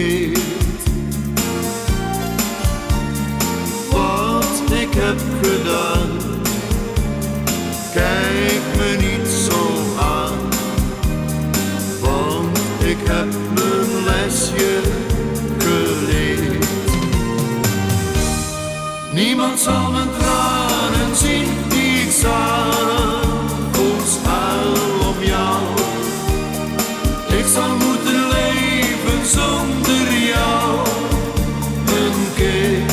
vergeet wat ik heb gedaan. Kijk me niet zo aan, want ik heb mijn lesje geleerd. Niemand zal mijn tranen zien die ik s'avonds huil om jou. Ik zal moeten leven zonder jou een kind.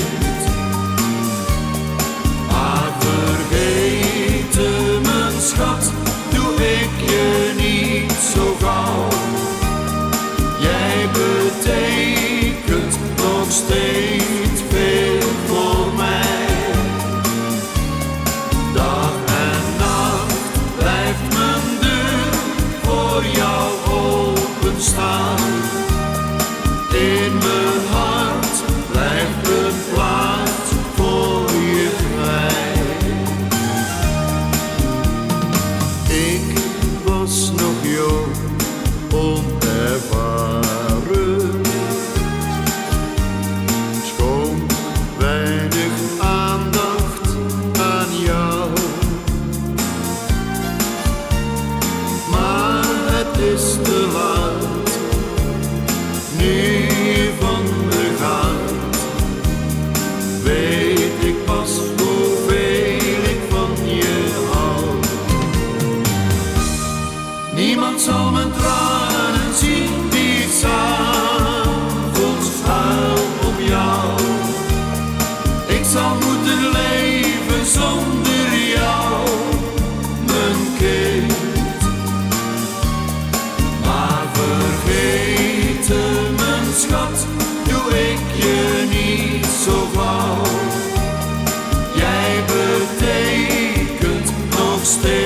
Maar vergeten, mijn schat, doe ik je niet zo gauw. Jij betekent nog steeds veel voor mij. Dag en nacht blijft mijn deur voor jou openstaan. In mijn hart blijft de plaats voor je vrij. Ik was nog jong, onervaren, schonk weinig aandacht aan jou. Maar het is te laat, nu je van me gaat, weet ik pas hoeveel ik van je hou. Niemand zal mijn tranen zien die ik s'avonds huil om jou. Ik zal moeten leven zonder jou, mijn kind. Maar vergeten, mijn schat, doe ik je niet zo gauw. Jij betekent nog steeds